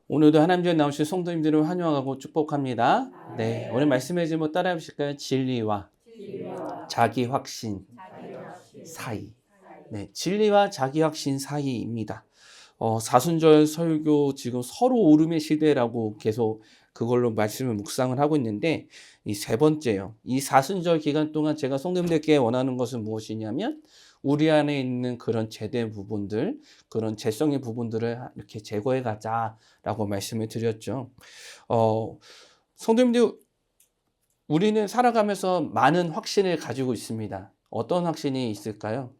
오늘도 하나님 전에 나오신 성도님들을 환영하고 축복합니다. 네, 오늘 말씀해 주면 따라해 보실까요? 진리와 자기 확신 사이. 네, 진리와 자기 확신 사이입니다. 사순절 설교 지금 서로 오름의 시대라고 계속 그걸로 말씀을 묵상을 하고 있는데 이 세 번째요. 이 사순절 기간 동안 제가 성도님들께 원하는 것은 무엇이냐면 우리 안에 있는 그런 죄된 부분들, 그런 죄성의 부분들을 이렇게 제거해 가자라고 말씀을 드렸죠. 어, 성도님들 우리는 살아가면서 많은 확신을 가지고 있습니다. 어떤 확신이 있을까요?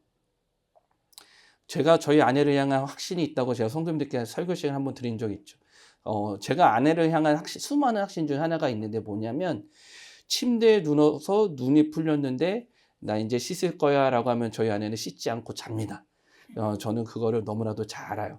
제가 저희 아내를 향한 확신이 있다고 제가 성도님들께 설교 시간 한번 드린 적이 있죠. 제가 아내를 향한 수많은 확신 중 하나가 있는데 뭐냐면 침대에 누워서 눈이 풀렸는데 나 이제 씻을 거야 라고 하면 저희 아내는 씻지 않고 잡니다. 저는 그거를 너무나도 잘 알아요.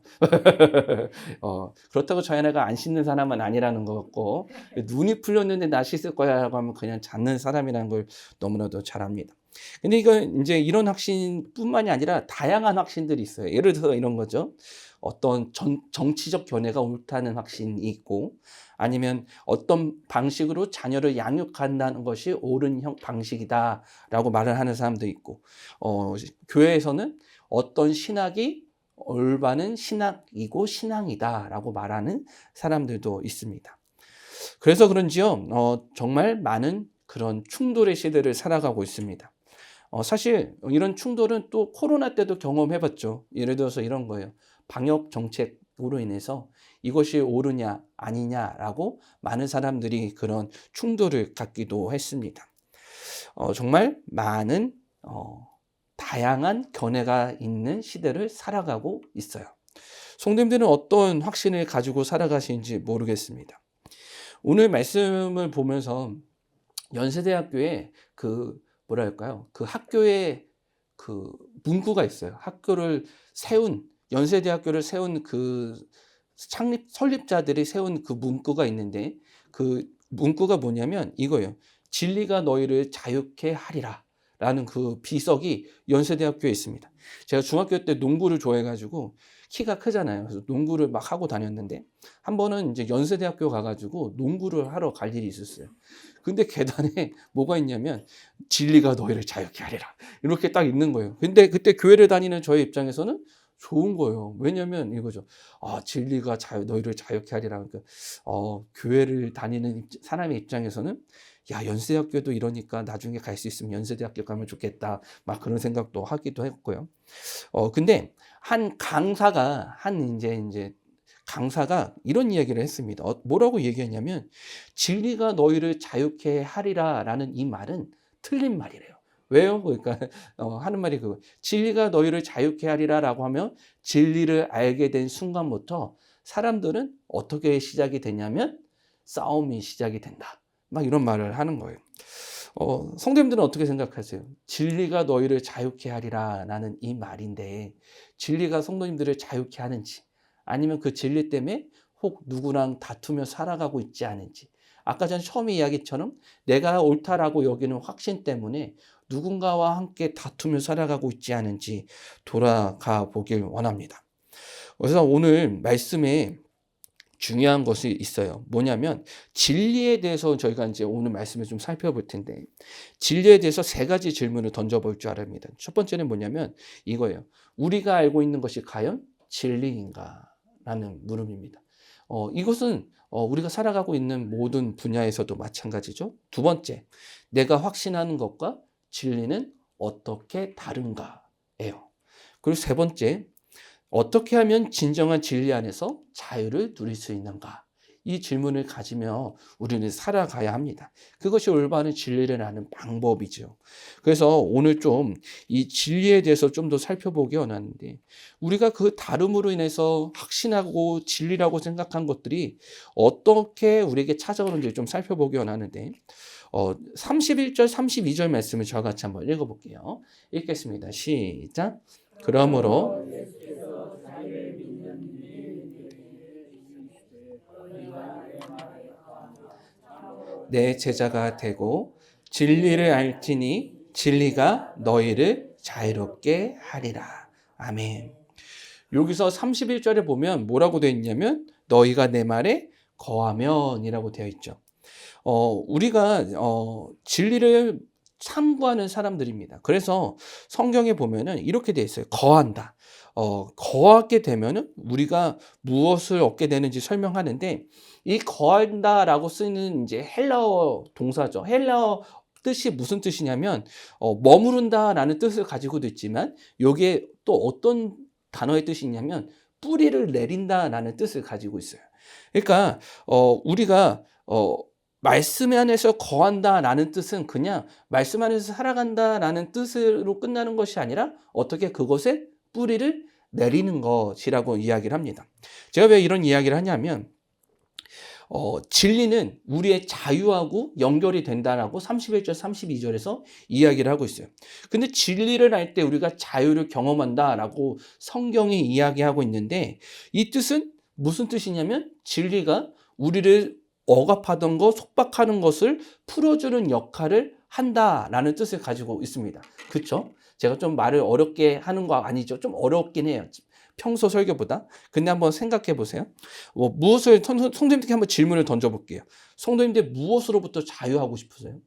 그렇다고 저희 아내가 안 씻는 사람은 아니라는 것 같고 눈이 풀렸는데 나 씻을 거야 라고 하면 그냥 잡는 사람이라는 걸 너무나도 잘 압니다. 근데 이건 이제 이런 확신뿐만이 아니라 다양한 확신들이 있어요. 예를 들어서 이런 거죠. 어떤 정치적 견해가 옳다는 확신이 있고 아니면 어떤 방식으로 자녀를 양육한다는 것이 옳은 방식이다라고 말을 하는 사람도 있고 교회에서는 어떤 신학이 올바른 신학이고 신앙이다라고 말하는 사람들도 있습니다. 그래서 그런지요, 정말 많은 그런 충돌의 시대를 살아가고 있습니다. 사실 이런 충돌은 또 코로나 때도 경험해봤죠. 예를 들어서 이런 거예요. 방역 정책으로 인해서 이것이 옳으냐 아니냐라고 많은 사람들이 그런 충돌을 갖기도 했습니다. 정말 많은 다양한 견해가 있는 시대를 살아가고 있어요. 성도님들은 어떤 확신을 가지고 살아가시는지 모르겠습니다. 오늘 말씀을 보면서 연세대학교에 그 뭐랄까요? 그 학교에 그 문구가 있어요. 연세대학교를 세운 그 설립자들이 세운 그 문구가 있는데 그 문구가 뭐냐면 이거예요. 진리가 너희를 자유케 하리라. 라는 그 비석이 연세대학교에 있습니다. 제가 중학교 때 농구를 좋아해가지고 키가 크잖아요. 그래서 농구를 막 하고 다녔는데 한 번은 이제 연세대학교 가가지고 농구를 하러 갈 일이 있었어요. 근데 계단에 뭐가 있냐면 진리가 너희를 자유케 하리라 이렇게 딱 있는 거예요. 근데 그때 교회를 다니는 저의 입장에서는 좋은 거예요. 왜냐면 이거죠. 진리가 너희를 자유케 하리라. 그러니까 교회를 다니는 사람의 입장에서는 야, 연세대학교도 이러니까 나중에 갈 수 있으면 연세대학교 가면 좋겠다. 막 그런 생각도 하기도 했고요. 근데 이제 강사가 이런 이야기를 했습니다. 뭐라고 얘기했냐면 진리가 너희를 자유케 하리라라는 이 말은 틀린 말이래요. 왜요? 그러니까 하는 말이 그거. 진리가 너희를 자유케 하리라라고 하면 진리를 알게 된 순간부터 사람들은 어떻게 시작이 되냐면 싸움이 시작이 된다. 막 이런 말을 하는 거예요. 성도님들은 어떻게 생각하세요? 진리가 너희를 자유케 하리라라는 이 말인데 진리가 성도님들을 자유케 하는지 아니면 그 진리 때문에 혹 누구랑 다투며 살아가고 있지 않은지 아까 전 처음 이야기처럼 내가 옳다라고 여기는 확신 때문에 누군가와 함께 다투며 살아가고 있지 않은지 돌아가 보길 원합니다. 그래서 오늘 말씀에 중요한 것이 있어요. 뭐냐면 진리에 대해서 저희가 이제 오늘 말씀을 좀 살펴볼 텐데 진리에 대해서 세 가지 질문을 던져볼 줄 알합니다. 첫 번째는 뭐냐면 이거예요. 우리가 알고 있는 것이 과연 진리인가? 라는 물음입니다. 이것은 우리가 살아가고 있는 모든 분야에서도 마찬가지죠. 두 번째, 내가 확신하는 것과 진리는 어떻게 다른가예요. 그리고 세 번째, 어떻게 하면 진정한 진리 안에서 자유를 누릴 수 있는가? 이 질문을 가지며 우리는 살아가야 합니다. 그것이 올바른 진리를 아는 방법이죠. 그래서 오늘 좀 이 진리에 대해서 좀 더 살펴보기 원하는데 우리가 그 다름으로 인해서 확신하고 진리라고 생각한 것들이 어떻게 우리에게 찾아오는지 좀 살펴보기 원하는데 31절 32절 말씀을 저와 같이 한번 읽어볼게요. 읽겠습니다. 시작. 그러므로 내 제자가 되고 진리를 알지니 진리가 너희를 자유롭게 하리라. 아멘. 여기서 31절에 보면 뭐라고 되어 있냐면 너희가 내 말에 거하면이라고 되어 있죠. 우리가 진리를 탐구하는 사람들입니다. 그래서 성경에 보면은 이렇게 되어 있어요. 거한다. 거하게 되면은 우리가 무엇을 얻게 되는지 설명하는데, 이 거한다라고 쓰는 이제 헬라어 동사죠. 헬라어 뜻이 무슨 뜻이냐면 머무른다라는 뜻을 가지고도 있지만, 요게 또 어떤 단어의 뜻이 있냐면 뿌리를 내린다라는 뜻을 가지고 있어요. 그러니까 우리가 말씀 안에서 거한다라는 뜻은 그냥 말씀 안에서 살아간다라는 뜻으로 끝나는 것이 아니라 어떻게 그것에 뿌리를 내리는 것이라고 이야기를 합니다. 제가 왜 이런 이야기를 하냐면 진리는 우리의 자유하고 연결이 된다라고 31절, 32절에서 이야기를 하고 있어요. 근데 진리를 알 때 우리가 자유를 경험한다라고 성경이 이야기하고 있는데, 이 뜻은 무슨 뜻이냐면 진리가 우리를 억압하던 것, 속박하는 것을 풀어주는 역할을 한다라는 뜻을 가지고 있습니다. 그렇죠? 제가 좀 말을 어렵게 하는 거 아니죠? 좀 어렵긴 해요. 평소 설교보다. 근데 한번 생각해 보세요. 무엇을 성도님들께 한번 질문을 던져볼게요. 성도님들 무엇으로부터 자유하고 싶으세요?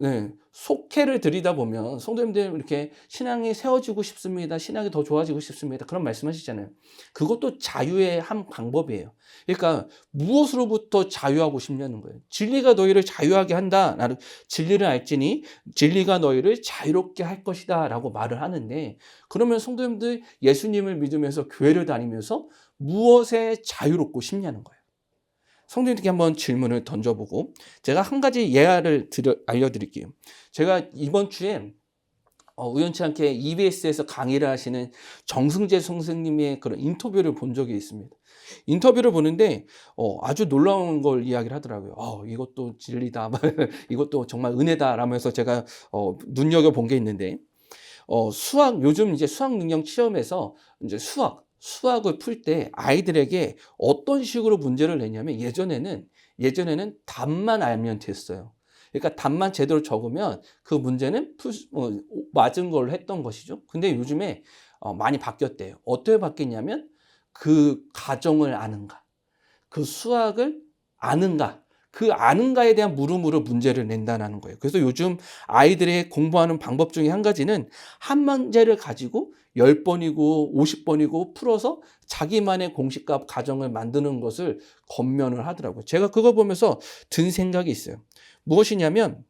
네, 속회를 드리다 보면 성도님들 이렇게 신앙이 세워지고 싶습니다. 신앙이 더 좋아지고 싶습니다. 그런 말씀하시잖아요. 그것도 자유의 한 방법이에요. 그러니까 무엇으로부터 자유하고 싶냐는 거예요. 진리가 너희를 자유하게 한다. 나는 진리를 알지니 진리가 너희를 자유롭게 할 것이다 라고 말을 하는데, 그러면 성도님들 예수님을 믿으면서 교회를 다니면서 무엇에 자유롭고 싶냐는 거예요. 성도님들께 한번 질문을 던져보고 제가 한 가지 예화를 알려드릴게요. 제가 이번 주에 우연치 않게 EBS에서 강의를 하시는 정승재 선생님의 그런 인터뷰를 본 적이 있습니다. 인터뷰를 보는데 아주 놀라운 걸 이야기를 하더라고요. 이것도 진리다, 이것도 정말 은혜다 라면서 제가 눈여겨본 게 있는데, 요즘 이제 수학 능력 시험에서 이제 수학을 풀 때 아이들에게 어떤 식으로 문제를 내냐면, 예전에는 답만 알면 됐어요. 그러니까 답만 제대로 적으면 그 문제는 맞은 걸로 했던 것이죠. 근데 요즘에 많이 바뀌었대요. 어떻게 바뀌냐면 그 가정을 아는가, 그 수학을 아는가, 그 아는가에 대한 물음으로 문제를 낸다는 거예요. 그래서 요즘 아이들의 공부하는 방법 중에 한 가지는 한 문제를 가지고 10번이고 50번이고 풀어서 자기만의 공식과 가정을 만드는 것을 권면을 하더라고요. 제가 그거 보면서 든 생각이 있어요. 무엇이냐면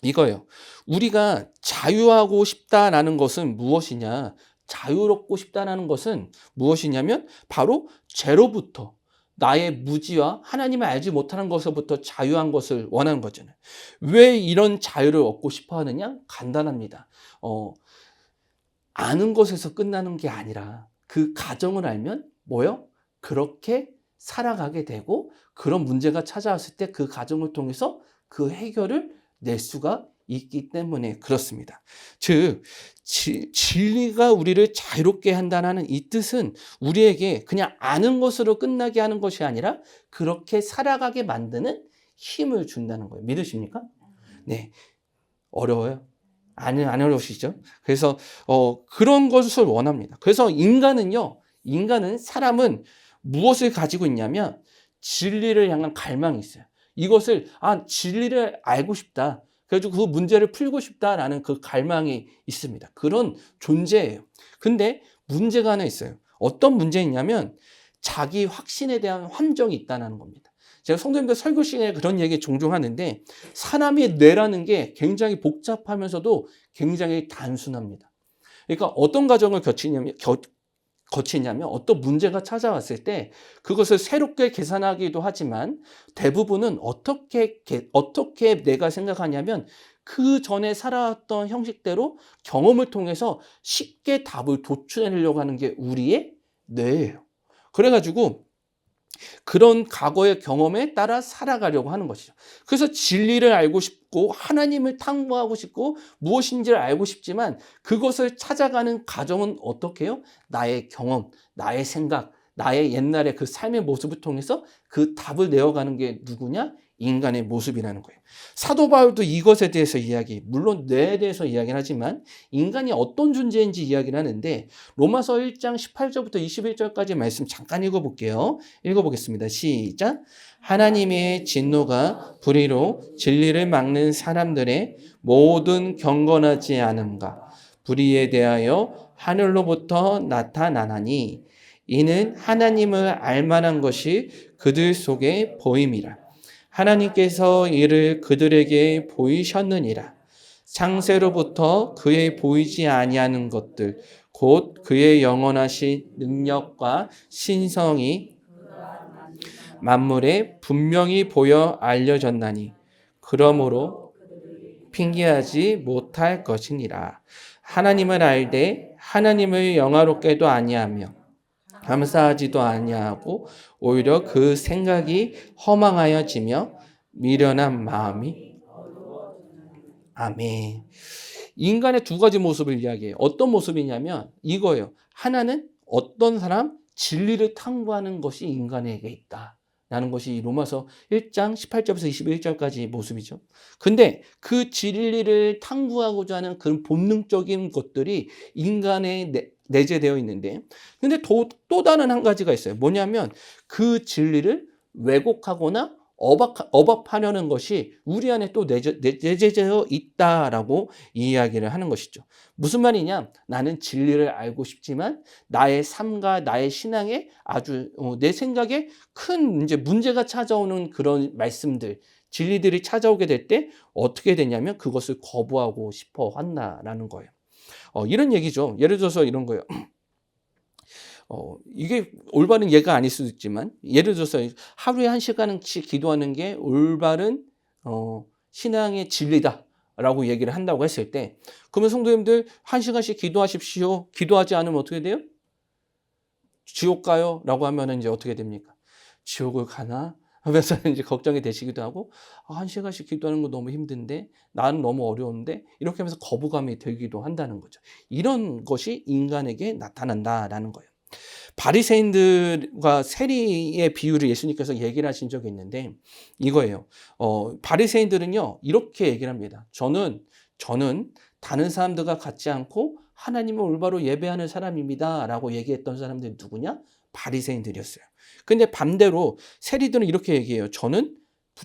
이거예요. 우리가 자유하고 싶다라는 것은 무엇이냐? 자유롭고 싶다라는 것은 무엇이냐면 바로 죄로부터, 나의 무지와 하나님을 알지 못하는 것으로부터 자유한 것을 원하는 거잖아요. 왜 이런 자유를 얻고 싶어 하느냐? 간단합니다. 아는 것에서 끝나는 게 아니라 그 가정을 알면 뭐요? 그렇게 살아가게 되고, 그런 문제가 찾아왔을 때 그 가정을 통해서 그 해결을 낼 수가 있기 때문에 그렇습니다. 즉 진리가 우리를 자유롭게 한다는 이 뜻은 우리에게 그냥 아는 것으로 끝나게 하는 것이 아니라 그렇게 살아가게 만드는 힘을 준다는 거예요. 믿으십니까? 네. 어려워요? 안 어려우시죠? 그래서 그런 것을 원합니다. 그래서 사람은 무엇을 가지고 있냐면 진리를 향한 갈망이 있어요. 이것을 진리를 알고 싶다, 그래가지고 그 문제를 풀고 싶다라는 그 갈망이 있습니다. 그런 존재예요. 근데 문제가 하나 있어요. 어떤 문제있냐면 자기 확신에 대한 함정이 있다는 겁니다. 제가 성도님들 설교 시간에 그런 얘기 종종 하는데, 사람의 뇌라는 게 굉장히 복잡하면서도 굉장히 단순합니다. 그러니까 어떤 과정을 거치냐면 어떤 문제가 찾아왔을 때 그것을 새롭게 계산하기도 하지만, 대부분은 어떻게 내가 생각하냐면 그 전에 살아왔던 형식대로 경험을 통해서 쉽게 답을 도출해내려고 하는 게 우리의 뇌예요. 그래가지고 그런 과거의 경험에 따라 살아가려고 하는 것이죠. 그래서 진리를 알고 싶고 하나님을 탐구하고 싶고 무엇인지를 알고 싶지만, 그것을 찾아가는 과정은 어떻게 해요? 나의 경험, 나의 생각, 나의 옛날의 그 삶의 모습을 통해서 그 답을 내어가는 게 누구냐? 인간의 모습이라는 거예요. 사도 바울도 이것에 대해서 물론 뇌에 대해서 이야기를 하지만 인간이 어떤 존재인지 이야기를 하는데 로마서 1장 18절부터 21절까지 말씀 잠깐 읽어볼게요. 읽어보겠습니다. 시작. 하나님의 진노가 불의로 진리를 막는 사람들의 모든 경건하지 않음과 불의에 대하여 하늘로부터 나타나나니 이는 하나님을 알만한 것이 그들 속에 보임이라. 하나님께서 이를 그들에게 보이셨느니라. 창세로부터 그의 보이지 아니하는 것들 곧 그의 영원하신 능력과 신성이 만물에 분명히 보여 알려졌나니 그러므로 핑계하지 못할 것이니라. 하나님을 알되 하나님을 영화롭게도 아니하며 감사하지도 아니하고 오히려 그 생각이 허망하여지며 미련한 마음이 아멘. 인간의 두 가지 모습을 이야기해요. 어떤 모습이냐면 이거예요. 하나는 어떤 사람 진리를 탐구하는 것이 인간에게 있다. 라는 것이 로마서 1장 18절에서 21절까지의 모습이죠. 근데 그 진리를 탐구하고자 하는 그런 본능적인 것들이 인간에 내재되어 있는데, 근데 또 다른 한 가지가 있어요. 뭐냐면 그 진리를 왜곡하거나 억압하려는 것이 우리 안에 또 내재되어 있다라고 이야기를 하는 것이죠. 무슨 말이냐? 나는 진리를 알고 싶지만 나의 삶과 나의 신앙에 아주 내 생각에 큰 이제 문제가 찾아오는 그런 말씀들, 진리들이 찾아오게 될 때 어떻게 되냐면 그것을 거부하고 싶어 한다라는 거예요. 이런 얘기죠. 예를 들어서 이런 거예요. 이게 올바른 예가 아닐 수도 있지만 예를 들어서 하루에 1시간씩 기도하는 게 올바른 신앙의 진리다라고 얘기를 한다고 했을 때 그러면 성도님들 1시간씩 기도하십시오. 기도하지 않으면 어떻게 돼요? 지옥 가요? 라고 하면 이제 어떻게 됩니까? 지옥을 가나? 하면서 이제 걱정이 되시기도 하고 1시간씩 기도하는 거 너무 힘든데 나는 너무 어려운데 이렇게 하면서 거부감이 들기도 한다는 거죠. 이런 것이 인간에게 나타난다라는 거예요. 바리새인들과 세리의 비유를 예수님께서 얘기를 하신 적이 있는데 이거예요. 바리새인들은요 이렇게 얘기를 합니다. 저는 다른 사람들과 같지 않고 하나님을 올바로 예배하는 사람입니다라고 얘기했던 사람들이 누구냐? 바리새인들이었어요. 근데 반대로 세리들은 이렇게 얘기해요. 저는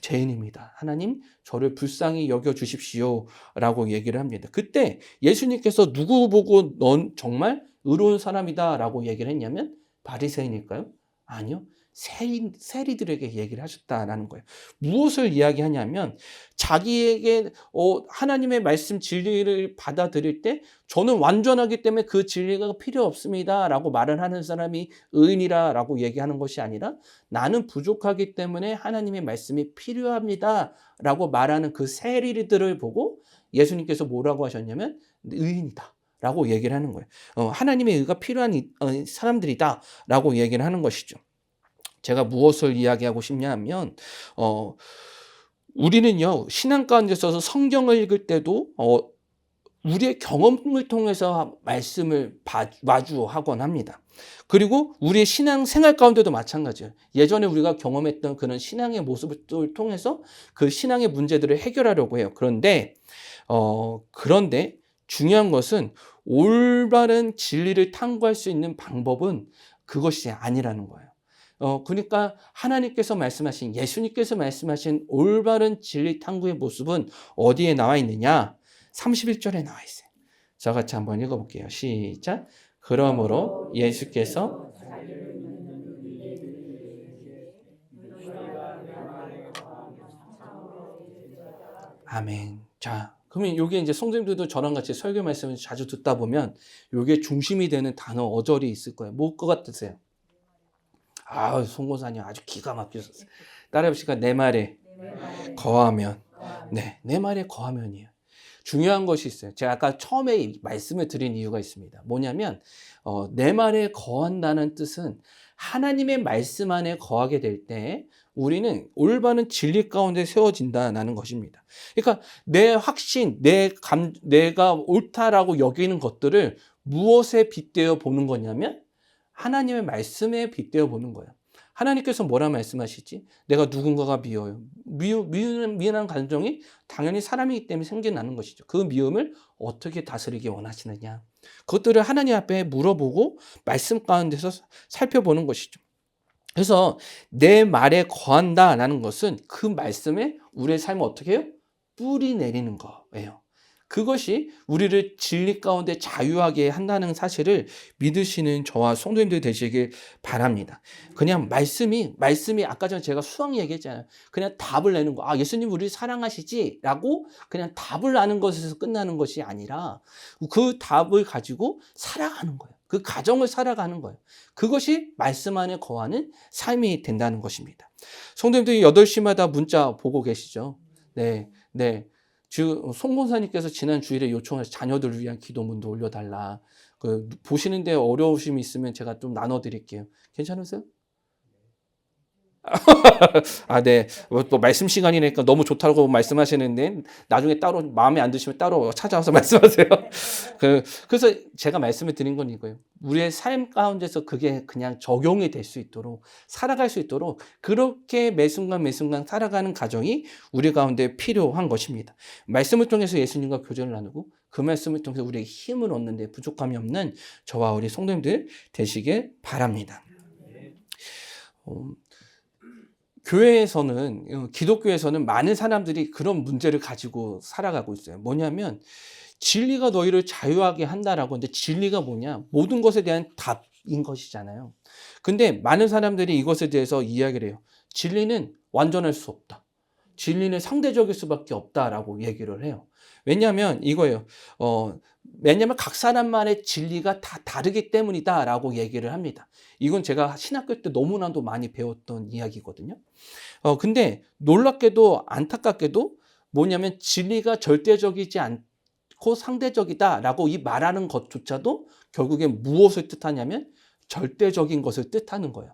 죄인입니다. 하나님 저를 불쌍히 여겨 주십시오라고 얘기를 합니다. 그때 예수님께서 누구 보고 넌 정말 의로운 사람이다라고 얘기를 했냐면 바리새인일까요? 아니요. 세리들에게 얘기를 하셨다라는 거예요. 무엇을 이야기하냐면 자기에게 하나님의 말씀 진리를 받아들일 때 저는 완전하기 때문에 그 진리가 필요 없습니다라고 말을 하는 사람이 의인이라라고 얘기하는 것이 아니라 나는 부족하기 때문에 하나님의 말씀이 필요합니다라고 말하는 그 세리들을 보고 예수님께서 뭐라고 하셨냐면 의인이다. 라고 얘기를 하는 거예요. 하나님의 의가 필요한 사람들이다 라고 얘기를 하는 것이죠. 제가 무엇을 이야기하고 싶냐 하면 우리는요 신앙 가운데 있어서 성경을 읽을 때도 우리의 경험을 통해서 말씀을 마주하곤 합니다. 그리고 우리의 신앙 생활 가운데도 마찬가지예요. 예전에 우리가 경험했던 그런 신앙의 모습을 통해서 그 신앙의 문제들을 해결하려고 해요. 그런데 중요한 것은 올바른 진리를 탐구할 수 있는 방법은 그것이 아니라는 거예요. 그러니까 하나님께서 말씀하신 예수님께서 말씀하신 올바른 진리 탐구의 모습은 어디에 나와 있느냐? 31절에 나와 있어요. 저 같이 한번 읽어볼게요. 시작. 그러므로 예수께서 아멘. 자, 그러면 이게 이제 성도님들도 저랑 같이 설교 말씀을 자주 듣다 보면 이게 중심이 되는 단어 어절이 있을 거예요. 뭘 것 같으세요? 송고사님 아주 기가 막히셨어요. 따라해보시니까 내 말에 거하면. 네, 내 말에 거하면이에요. 중요한 것이 있어요. 제가 아까 처음에 말씀을 드린 이유가 있습니다. 뭐냐면 내 말에 거한다는 뜻은 하나님의 말씀 안에 거하게 될 때 우리는 올바른 진리 가운데 세워진다는 것입니다. 그러니까 내 확신, 내가 옳다라고 여기는 것들을 무엇에 빗대어 보는 거냐면 하나님의 말씀에 빗대어 보는 거예요. 하나님께서 뭐라 말씀하시지? 내가 누군가가 미워요. 미워하는 감정이 당연히 사람이기 때문에 생겨나는 것이죠. 그 미움을 어떻게 다스리기 원하시느냐. 그것들을 하나님 앞에 물어보고 말씀 가운데서 살펴보는 것이죠. 그래서 내 말에 거한다라는 것은 그 말씀에 우리의 삶을 어떻게 해요? 뿌리 내리는 거예요. 그것이 우리를 진리 가운데 자유하게 한다는 사실을 믿으시는 저와 성도님들 되시길 바랍니다. 그냥 말씀이 아까 전에 제가 수학 얘기했잖아요. 그냥 답을 내는 거. 아, 예수님 우리를 사랑하시지? 라고 그냥 답을 아는 것에서 끝나는 것이 아니라 그 답을 가지고 살아가는 거예요. 그 가정을 살아가는 거예요. 그것이 말씀 안에 거하는 삶이 된다는 것입니다. 성도님들이 8시마다 문자 보고 계시죠? 네. 송 권사님께서 지난 주일에 요청해서 자녀들을 위한 기도문도 올려달라. 보시는데 어려우심이 있으면 제가 좀 나눠드릴게요. 괜찮으세요? 네. 또 말씀 시간이니까 너무 좋다고 말씀하시는데 나중에 따로 마음에 안 드시면 따로 찾아와서 말씀하세요. 그래서 제가 말씀을 드린 건 이거예요. 우리의 삶 가운데서 그게 그냥 적용이 될 수 있도록 살아갈 수 있도록 그렇게 매 순간 살아가는 가정이 우리 가운데 필요한 것입니다. 말씀을 통해서 예수님과 교제를 나누고 그 말씀을 통해서 우리에게 힘을 얻는 데 부족함이 없는 저와 우리 성도님들 되시길 바랍니다. 기독교에서는 많은 사람들이 그런 문제를 가지고 살아가고 있어요. 뭐냐면 진리가 너희를 자유하게 한다라고 하는데 진리가 뭐냐? 모든 것에 대한 답인 것이잖아요. 근데 많은 사람들이 이것에 대해서 이야기를 해요. 진리는 완전할 수 없다. 진리는 상대적일 수밖에 없다라고 얘기를 해요. 왜냐하면 이거예요. 왜냐하면 각 사람만의 진리가 다 다르기 때문이다라고 얘기를 합니다. 이건 제가 신학교 때 너무나도 많이 배웠던 이야기거든요. 근데 놀랍게도 안타깝게도 뭐냐면 진리가 절대적이지 않고 상대적이다라고 이 말하는 것조차도 결국엔 무엇을 뜻하냐면 절대적인 것을 뜻하는 거예요.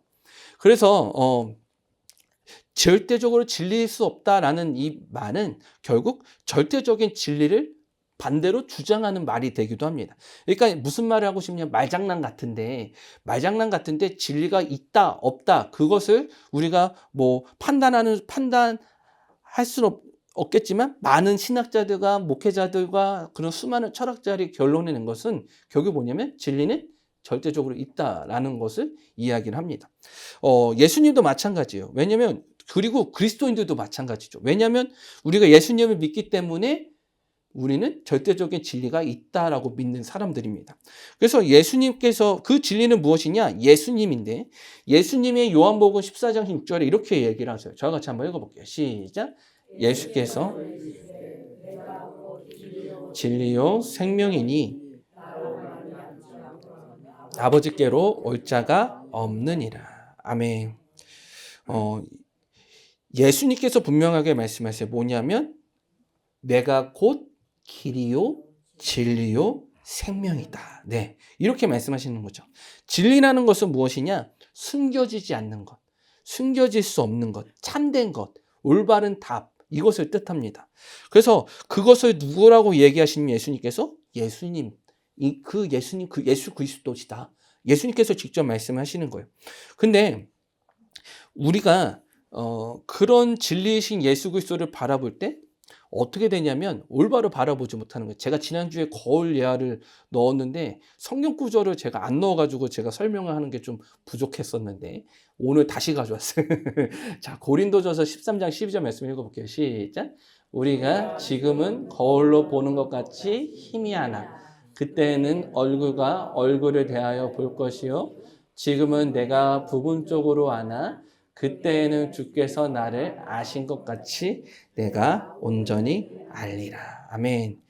그래서 절대적으로 진리일 수 없다라는 이 말은 결국 절대적인 진리를 반대로 주장하는 말이 되기도 합니다. 그러니까 무슨 말을 하고 싶냐면 말장난 같은데 진리가 있다 없다 그것을 우리가 뭐 판단할 수는 없겠지만 많은 신학자들과 목회자들과 그런 수많은 철학자들이 결론내는 것은 결국 뭐냐면 진리는 절대적으로 있다라는 것을 이야기를 합니다. 예수님도 마찬가지예요. 왜냐하면 그리고 그리스도인들도 마찬가지죠. 왜냐하면 우리가 예수님을 믿기 때문에 우리는 절대적인 진리가 있다라고 믿는 사람들입니다. 그래서 예수님께서 그 진리는 무엇이냐? 예수님인데 예수님의 요한복음 14장 6절에 이렇게 얘기를 하세요. 저와 같이 한번 읽어볼게요. 시작. 예수께서 진리요 생명이니 아버지께로 올 자가 없느니라. 아멘. 예수님께서 분명하게 말씀하세요. 뭐냐면 내가 곧 길이요 진리요 생명이다. 네, 이렇게 말씀하시는 거죠. 진리라는 것은 무엇이냐? 숨겨지지 않는 것, 숨겨질 수 없는 것, 참된 것, 올바른 답 이것을 뜻합니다. 그래서 그것을 누구라고 얘기하시는 예수님께서 예수님, 그 예수 그리스도시다. 예수님께서 직접 말씀하시는 거예요. 근데 우리가 그런 진리이신 예수 그리스도를 바라볼 때 어떻게 되냐면 올바로 바라보지 못하는 거예요. 제가 지난주에 거울 예화를 넣었는데 성경 구절을 제가 안 넣어가지고 제가 설명을 하는 게 좀 부족했었는데 오늘 다시 가져왔어요. 자, 고린도전서 13장 12절 말씀 읽어볼게요. 시작. 우리가 지금은 거울로 보는 것 같이 희미하나 그때는 얼굴과 얼굴을 대하여 볼 것이요 지금은 내가 부분적으로 아나 그때에는 주께서 나를 아신 것 같이 내가 온전히 알리라. 아멘.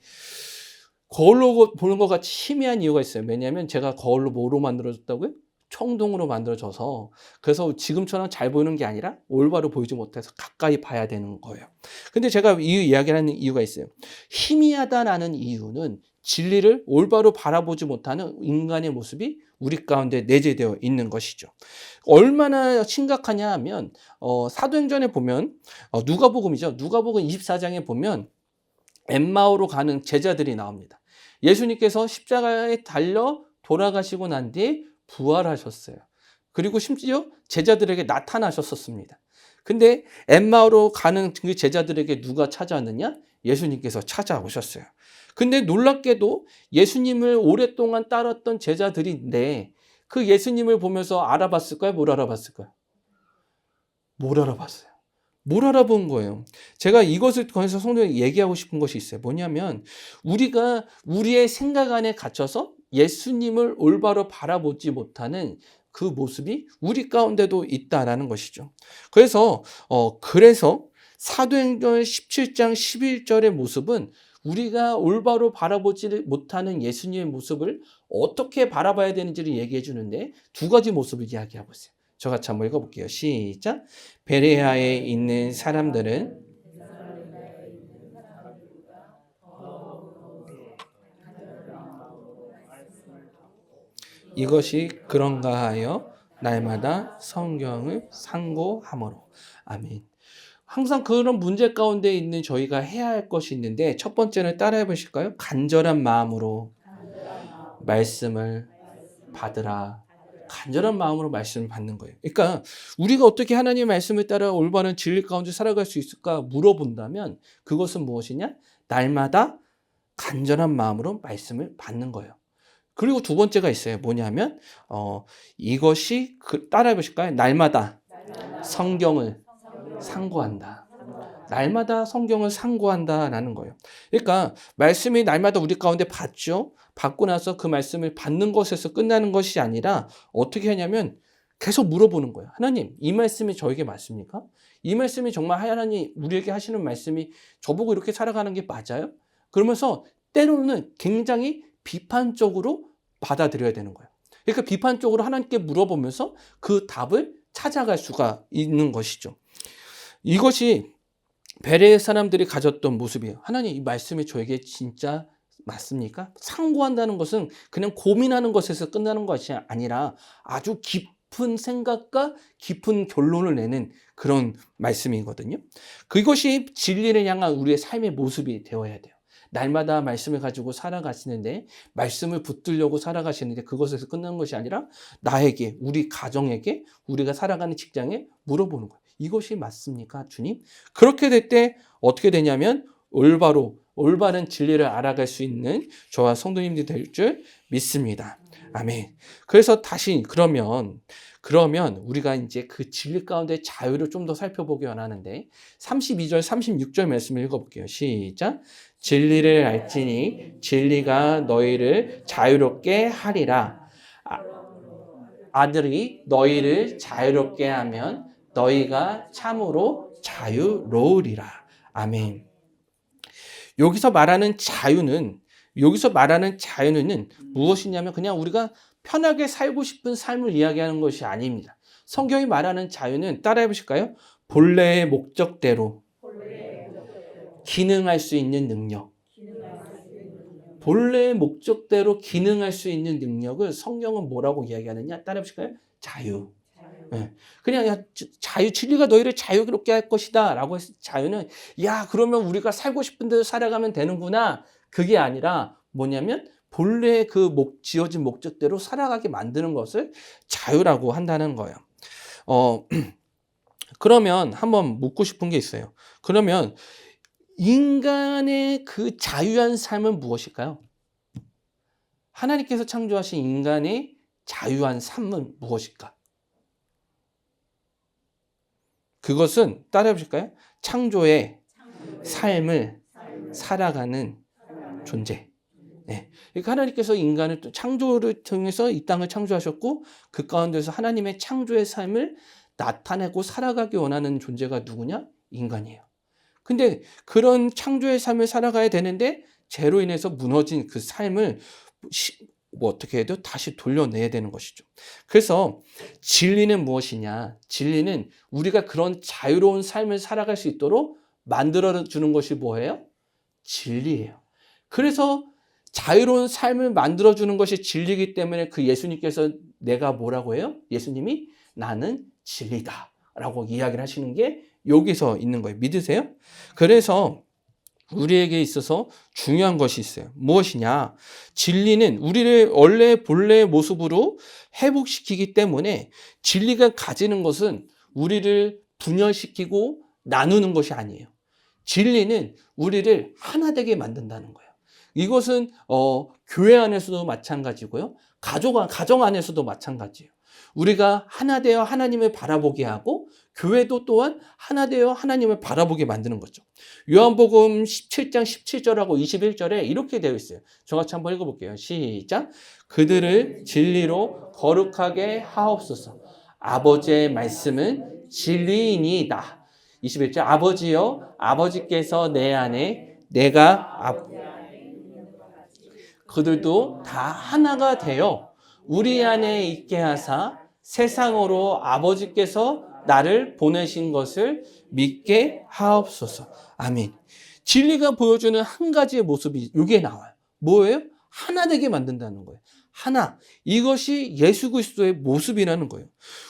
거울로 보는 것 같이 희미한 이유가 있어요. 왜냐하면 제가 거울로 뭐로 만들어졌다고요? 청동으로 만들어져서 그래서 지금처럼 잘 보이는 게 아니라 올바로 보이지 못해서 가까이 봐야 되는 거예요. 근데 제가 이 이야기를 하는 이유가 있어요. 희미하다라는 이유는 진리를 올바로 바라보지 못하는 인간의 모습이 우리 가운데 내재되어 있는 것이죠. 얼마나 심각하냐 하면 사도행전에 보면 누가복음이죠. 누가복음 24장에 보면 엠마오로 가는 제자들이 나옵니다. 예수님께서 십자가에 달려 돌아가시고 난 뒤에 부활하셨어요. 그리고 심지어 제자들에게 나타나셨었습니다. 근데 엠마오로 가는 그 제자들에게 누가 찾아왔느냐? 예수님께서 찾아오셨어요. 근데 놀랍게도 예수님을 오랫동안 따랐던 제자들인데 그 예수님을 보면서 알아봤을까요? 뭘 알아봤을까요? 뭘 알아봤어요? 뭘 알아본 거예요? 제가 이것을 통해서 성도에게 얘기하고 싶은 것이 있어요. 뭐냐면 우리가 우리의 생각 안에 갇혀서 예수님을 올바로 바라보지 못하는 그 모습이 우리 가운데도 있다라는 것이죠. 그래서 사도행전 17장 11절의 모습은 우리가 올바로 바라보지 못하는 예수님의 모습을 어떻게 바라봐야 되는지를 얘기해 주는데 두 가지 모습을 이야기하고 있어요. 저같이 한번 읽어볼게요. 시작. 베레아에 있는 사람들은 이것이 그런가 하여 날마다 성경을 상고하므로. 아멘. 항상 그런 문제 가운데 있는 저희가 해야 할 것이 있는데 첫 번째는 따라해 보실까요? 간절한 마음으로 말씀을 받으라. 간절한 마음으로 말씀을 받는 거예요. 그러니까 우리가 어떻게 하나님의 말씀을 따라 올바른 진리 가운데 살아갈 수 있을까 물어본다면 그것은 무엇이냐? 날마다 간절한 마음으로 말씀을 받는 거예요. 그리고 두 번째가 있어요. 뭐냐면 이것이 따라해 보실까요? 날마다 성경을 상고한다. 날마다 성경을 상고한다라는 거예요. 그러니까 말씀이 날마다 우리 가운데 받죠. 받고 나서 그 말씀을 받는 것에서 끝나는 것이 아니라 어떻게 하냐면 계속 물어보는 거예요. 하나님, 이 말씀이 저에게 맞습니까? 이 말씀이 정말 하나님 우리에게 하시는 말씀이 저보고 이렇게 살아가는 게 맞아요? 그러면서 때로는 굉장히 비판적으로 받아들여야 되는 거예요. 그러니까 비판적으로 하나님께 물어보면서 그 답을 찾아갈 수가 있는 것이죠. 이것이 베레의 사람들이 가졌던 모습이에요. 하나님, 이 말씀이 저에게 진짜 맞습니까? 상고한다는 것은 그냥 고민하는 것에서 끝나는 것이 아니라 아주 깊은 생각과 깊은 결론을 내는 그런 말씀이거든요. 그것이 진리를 향한 우리의 삶의 모습이 되어야 돼요. 날마다 말씀을 가지고 살아가시는데 말씀을 붙들려고 살아가시는데 그것에서 끝나는 것이 아니라 나에게, 우리 가정에게, 우리가 살아가는 직장에 물어보는 거예요. 이것이 맞습니까, 주님? 그렇게 될 때 어떻게 되냐면 올바른 진리를 알아갈 수 있는 저와 성도님들이 될 줄 믿습니다. 아멘. 그래서 다시 그러면 우리가 이제 그 진리 가운데 자유를 좀 더 살펴보기 원하는데 32절, 36절 말씀을 읽어볼게요. 시작. 진리를 알지니 진리가 너희를 자유롭게 하리라. 아들이 너희를 자유롭게 하면 너희가 참으로 자유로우리라. 아멘. 여기서 말하는 자유는 무엇이냐면 그냥 우리가 편하게 살고 싶은 삶을 이야기하는 것이 아닙니다. 성경이 말하는 자유는 따라해 보실까요? 본래의 목적대로 기능할 수 있는 능력. 본래의 목적대로 기능할 수 있는 능력을 성경은 뭐라고 이야기하느냐? 따라해 보실까요? 자유. 네. 그냥 자유, 진리가 너희를 자유롭게 할 것이다 라고 해서 자유는 그러면 우리가 살고 싶은 대로 살아가면 되는구나. 그게 아니라 뭐냐면 본래 그 지어진 목적대로 살아가게 만드는 것을 자유라고 한다는 거예요. 그러면 한번 묻고 싶은 게 있어요. 그러면 인간의 그 자유한 삶은 무엇일까요? 하나님께서 창조하신 인간의 자유한 삶은 무엇일까? 그것은 따라해 보실까요? 창조의 삶을 살아가는 존재. 네. 그러니까 하나님께서 인간을 또 창조를 통해서 이 땅을 창조하셨고 그 가운데서 하나님의 창조의 삶을 나타내고 살아가기 원하는 존재가 누구냐? 인간이에요. 근데 그런 창조의 삶을 살아가야 되는데 죄로 인해서 무너진 그 삶을 어떻게 해도 다시 돌려내야 되는 것이죠. 그래서 진리는 무엇이냐? 진리는 우리가 그런 자유로운 삶을 살아갈 수 있도록 만들어주는 것이 뭐예요? 진리예요. 그래서 자유로운 삶을 만들어주는 것이 진리이기 때문에 그 예수님께서 내가 뭐라고 해요? 예수님이 나는 진리다 라고 이야기를 하시는 게 여기서 있는 거예요. 믿으세요? 그래서 우리에게 있어서 중요한 것이 있어요. 무엇이냐? 진리는 우리를 원래 본래의 모습으로 회복시키기 때문에 진리가 가지는 것은 우리를 분열시키고 나누는 것이 아니에요. 진리는 우리를 하나 되게 만든다는 거예요. 이것은 교회 안에서도 마찬가지고요. 가정 안에서도 마찬가지예요. 우리가 하나 되어 하나님을 바라보게 하고 교회도 또한 하나 되어 하나님을 바라보게 만드는 거죠. 요한복음 17장 17절하고 21절에 이렇게 되어 있어요. 저같이 한번 읽어볼게요. 시작. 그들을 진리로 거룩하게 하옵소서. 아버지의 말씀은 진리이니이다. 21절. 아버지여, 아버지께서 내 안에, 내가 그들도 다 하나가 되어 우리 안에 있게 하사 세상으로 아버지께서 나를 보내신 것을 믿게 하옵소서. 아멘. 진리가 보여주는 한 가지의 모습이 여기에 나와요. 뭐예요? 하나 되게 만든다는 거예요. 하나. 이것이 예수 그리스도의 모습이라는 거예요.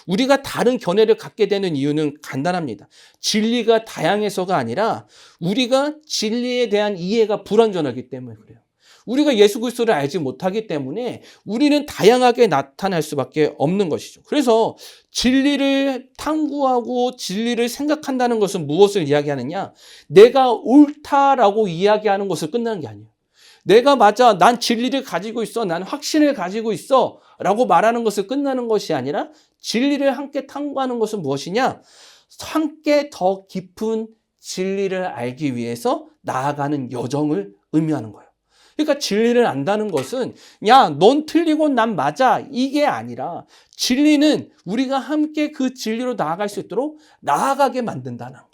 우리가 다른 견해를 갖게 되는 이유는 간단합니다. 진리가 다양해서가 아니라 우리가 진리에 대한 이해가 불완전하기 때문에 그래요. 우리가 예수 그리스도를 알지 못하기 때문에 우리는 다양하게 나타날 수밖에 없는 것이죠. 그래서 진리를 탐구하고 진리를 생각한다는 것은 무엇을 이야기하느냐? 내가 옳다라고 이야기하는 것을 끝나는 게 아니에요. 내가 맞아, 난 진리를 가지고 있어, 난 확신을 가지고 있어 라고 말하는 것을 끝나는 것이 아니라 진리를 함께 탐구하는 것은 무엇이냐? 함께 더 깊은 진리를 알기 위해서 나아가는 여정을 의미하는 거예요. 그러니까 진리를 안다는 것은 야, 넌 틀리고 난 맞아 이게 아니라 진리는 우리가 함께 그 진리로 나아갈 수 있도록 나아가게 만든다는 거예요.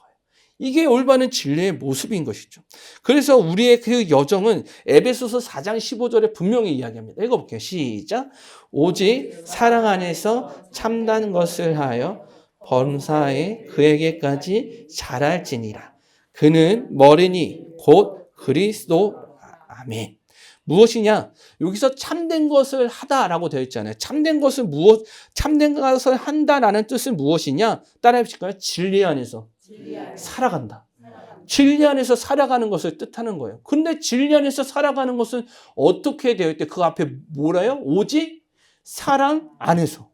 이게 올바른 진리의 모습인 것이죠. 그래서 우리의 그 여정은 에베소서 4장 15절에 분명히 이야기합니다. 읽어볼게요. 시작. 오직 사랑 안에서 참다는 것을 하여 범사에 그에게까지 자랄지니라. 그는 머리니 곧 그리스도. 아멘. 무엇이냐? 여기서 참된 것을 하다라고 되어 있잖아요. 참된 것은 참된 것을 한다라는 뜻은 무엇이냐? 따라해 보실까요? 진리 안에서 살아간다. 진리 안에서 살아가는 것을 뜻하는 거예요. 근데 진리 안에서 살아가는 것은 어떻게 되어 있대? 그 앞에 뭐라요? 오직 사랑 안에서.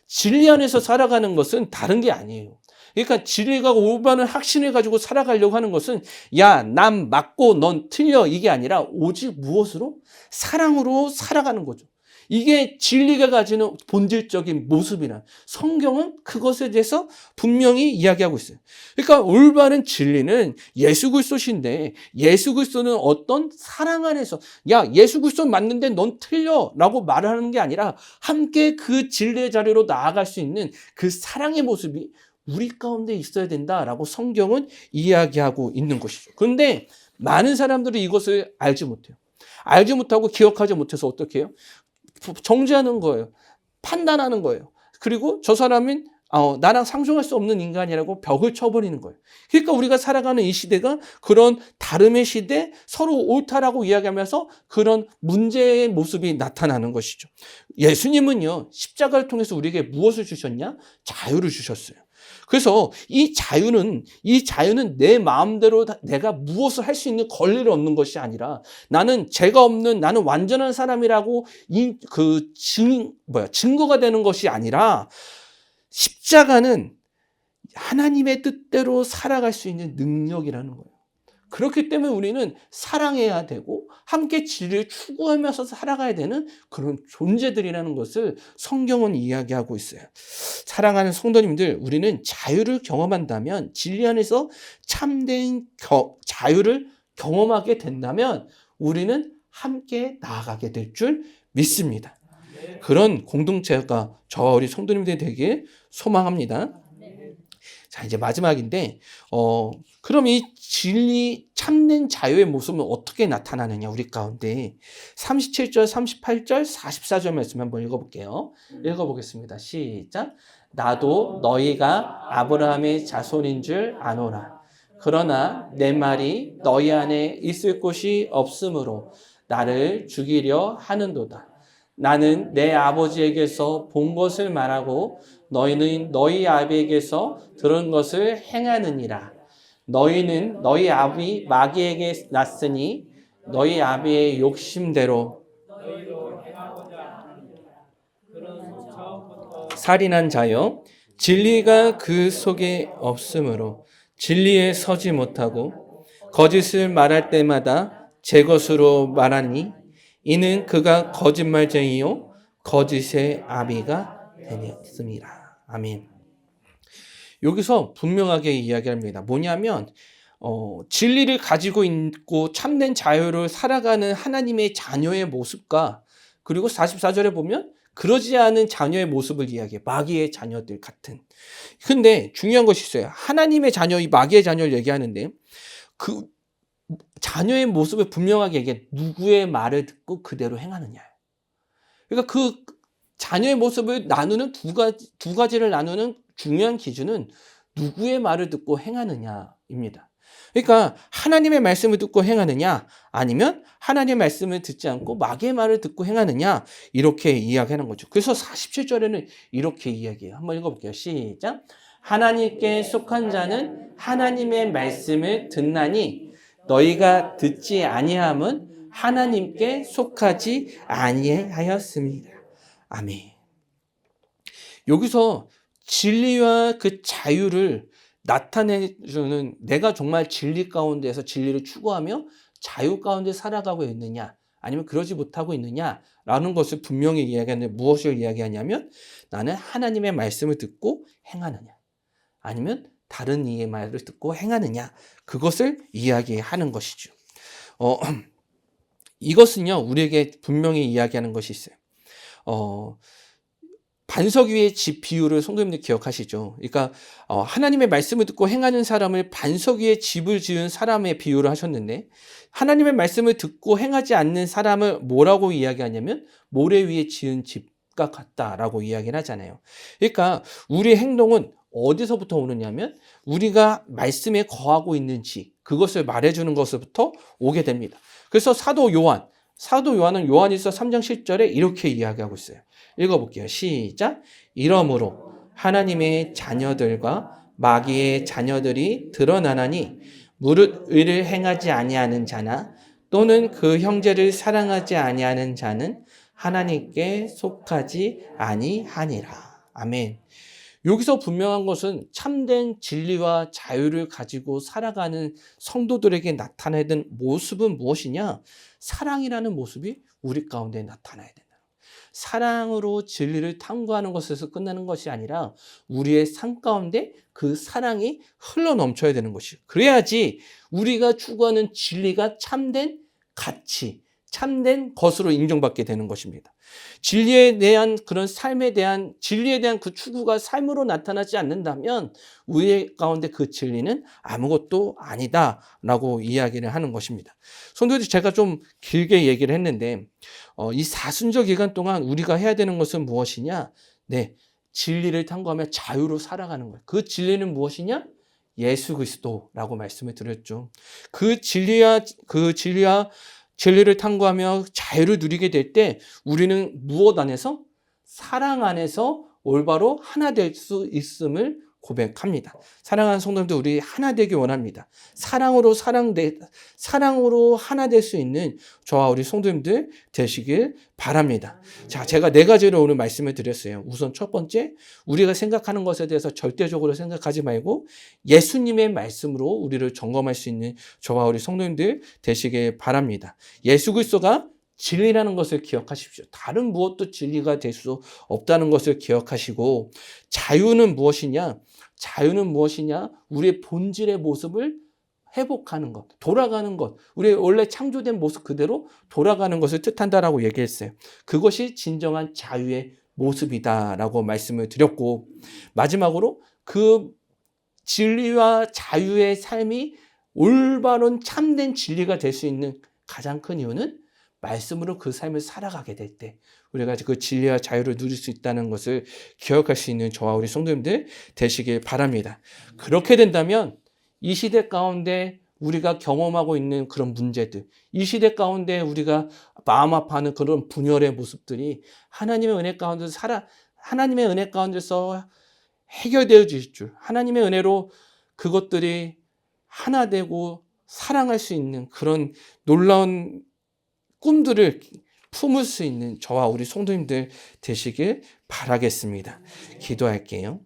진리 안에서 살아가는 것은 다른 게 아니에요. 그러니까 진리가 올바른 확신을 가지고 살아가려고 하는 것은 야, 난 맞고 넌 틀려 이게 아니라 오직 무엇으로? 사랑으로 살아가는 거죠. 이게 진리가 가지는 본질적인 모습이란 성경은 그것에 대해서 분명히 이야기하고 있어요. 그러니까 올바른 진리는 예수 그리스도신데 예수 그리스도는 어떤 사랑 안에서 야, 예수 그리스도 맞는데 넌 틀려 라고 말하는 게 아니라 함께 그 진리의 자리로 나아갈 수 있는 그 사랑의 모습이 우리 가운데 있어야 된다라고 성경은 이야기하고 있는 것이죠. 그런데 많은 사람들이 이것을 알지 못해요. 알지 못하고 기억하지 못해서 어떻게 해요? 정죄하는 거예요. 판단하는 거예요. 그리고 저 사람은 나랑 상종할 수 없는 인간이라고 벽을 쳐버리는 거예요. 그러니까 우리가 살아가는 이 시대가 그런 다름의 시대, 서로 옳다라고 이야기하면서 그런 문제의 모습이 나타나는 것이죠. 예수님은요, 십자가를 통해서 우리에게 무엇을 주셨냐? 자유를 주셨어요. 그래서 이 자유는 내 마음대로 내가 무엇을 할 수 있는 권리를 얻는 것이 아니라 나는 죄가 없는 나는 완전한 사람이라고 증거가 되는 것이 아니라 십자가는 하나님의 뜻대로 살아갈 수 있는 능력이라는 거예요. 그렇기 때문에 우리는 사랑해야 되고 함께 진리를 추구하면서 살아가야 되는 그런 존재들이라는 것을 성경은 이야기하고 있어요. 사랑하는 성도님들, 우리는 자유를 경험한다면 진리 안에서 참된 자유를 경험하게 된다면 우리는 함께 나아가게 될 줄 믿습니다. 그런 공동체가 저와 우리 성도님들이 되길 소망합니다. 자, 이제 마지막인데, 그럼 이 진리, 참된 자유의 모습은 어떻게 나타나느냐, 우리 가운데. 37절, 38절, 44절 말씀 한번 읽어볼게요. 읽어보겠습니다. 시작. 나도 너희가 아브라함의 자손인 줄 아노라. 그러나 내 말이 너희 안에 있을 곳이 없으므로 나를 죽이려 하는도다. 나는 내 아버지에게서 본 것을 말하고 너희는 너희 아비에게서 들은 것을 행하느니라. 너희는 너희 아비 마귀에게 났으니 너희 아비의 욕심대로 살인한 자요 진리가 그 속에 없으므로 진리에 서지 못하고 거짓을 말할 때마다 제 것으로 말하니 이는 그가 거짓말쟁이요 거짓의 아비가 되었습니다. 아멘. 여기서 분명하게 이야기합니다. 뭐냐면 진리를 가지고 있고 참된 자유를 살아가는 하나님의 자녀의 모습과 그리고 44절에 보면 그러지 않은 자녀의 모습을 이야기해요. 마귀의 자녀들 같은. 근데 중요한 것이 있어요. 하나님의 자녀, 이 마귀의 자녀를 얘기하는데 그 자녀의 모습을 분명하게 얘기해. 누구의 말을 듣고 그대로 행하느냐. 그러니까 그 자녀의 모습을 나누는 두 가지를 나누는 중요한 기준은 누구의 말을 듣고 행하느냐입니다. 그러니까 하나님의 말씀을 듣고 행하느냐 아니면 하나님의 말씀을 듣지 않고 마귀의 말을 듣고 행하느냐 이렇게 이야기하는 거죠. 그래서 47절에는 이렇게 이야기해요. 한번 읽어볼게요. 시작. 하나님께 속한 자는 하나님의 말씀을 듣나니 너희가 듣지 아니함은 하나님께 속하지 아니하였습니다. 아멘. 여기서 진리와 그 자유를 나타내주는 내가 정말 진리 가운데서 진리를 추구하며 자유 가운데 살아가고 있느냐 아니면 그러지 못하고 있느냐라는 것을 분명히 이야기하는데 무엇을 이야기하냐면 나는 하나님의 말씀을 듣고 행하느냐 아니면 다른 이의 말을 듣고 행하느냐 그것을 이야기하는 것이죠. 이것은요 우리에게 분명히 이야기하는 것이 있어요. 반석 위의 집 비유를 성도님들 기억하시죠? 그러니까 하나님의 말씀을 듣고 행하는 사람을 반석 위에 집을 지은 사람의 비유를 하셨는데 하나님의 말씀을 듣고 행하지 않는 사람을 뭐라고 이야기하냐면 모래 위에 지은 집과 같다라고 이야기를 하잖아요. 그러니까 우리의 행동은 어디서부터 오느냐면 우리가 말씀에 거하고 있는지 그것을 말해주는 것부터 오게 됩니다. 그래서 사도 요한은 요한일서 3장 10절에 이렇게 이야기하고 있어요. 읽어볼게요. 시작. 이러므로 하나님의 자녀들과 마귀의 자녀들이 드러나나니 무릇 의를 행하지 아니하는 자나 또는 그 형제를 사랑하지 아니하는 자는 하나님께 속하지 아니하니라. 아멘. 여기서 분명한 것은 참된 진리와 자유를 가지고 살아가는 성도들에게 나타내는 모습은 무엇이냐? 사랑이라는 모습이 우리 가운데 나타나야 된다. 사랑으로 진리를 탐구하는 것에서 끝나는 것이 아니라 우리의 삶 가운데 그 사랑이 흘러 넘쳐야 되는 것이요. 그래야지 우리가 추구하는 진리가 참된 가치, 참된 것으로 인정받게 되는 것입니다. 진리에 대한 그런 삶에 대한 진리에 대한 그 추구가 삶으로 나타나지 않는다면 우리 가운데 그 진리는 아무것도 아니다라고 이야기를 하는 것입니다. 성도들 제가 좀 길게 얘기를 했는데 이 사순절 기간 동안 우리가 해야 되는 것은 무엇이냐? 네, 진리를 탐구하며 자유로 살아가는 거예요. 그 진리는 무엇이냐? 예수 그리스도라고 말씀을 드렸죠. 그 진리를 탐구하며 자유를 누리게 될 때 우리는 무엇 안에서? 사랑 안에서 올바로 하나 될 수 있음을 고백합니다. 사랑하는 성도님들 우리 하나 되기 원합니다. 사랑으로 하나 될 수 있는 저와 우리 성도님들 되시길 바랍니다. 자, 제가 4가지로 오늘 말씀을 드렸어요. 우선 첫 번째, 우리가 생각하는 것에 대해서 절대적으로 생각하지 말고 예수님의 말씀으로 우리를 점검할 수 있는 저와 우리 성도님들 되시길 바랍니다. 예수 그리스도가 진리라는 것을 기억하십시오. 다른 무엇도 진리가 될 수 없다는 것을 기억하시고 자유는 무엇이냐? 우리의 본질의 모습을 회복하는 것, 돌아가는 것, 우리의 원래 창조된 모습 그대로 돌아가는 것을 뜻한다라고 얘기했어요. 그것이 진정한 자유의 모습이다라고 말씀을 드렸고 마지막으로 그 진리와 자유의 삶이 올바른 참된 진리가 될 수 있는 가장 큰 이유는 말씀으로 그 삶을 살아가게 될 때 우리가 그 진리와 자유를 누릴 수 있다는 것을 기억할 수 있는 저와 우리 성도님들 되시길 바랍니다. 그렇게 된다면 이 시대 가운데 우리가 경험하고 있는 그런 문제들, 이 시대 가운데 우리가 마음 아파하는 그런 분열의 모습들이 하나님의 은혜 가운데서 해결되어질 줄, 하나님의 은혜로 그것들이 하나 되고 사랑할 수 있는 그런 놀라운 꿈들을 품을 수 있는 저와 우리 성도님들 되시길 바라겠습니다. 기도할게요.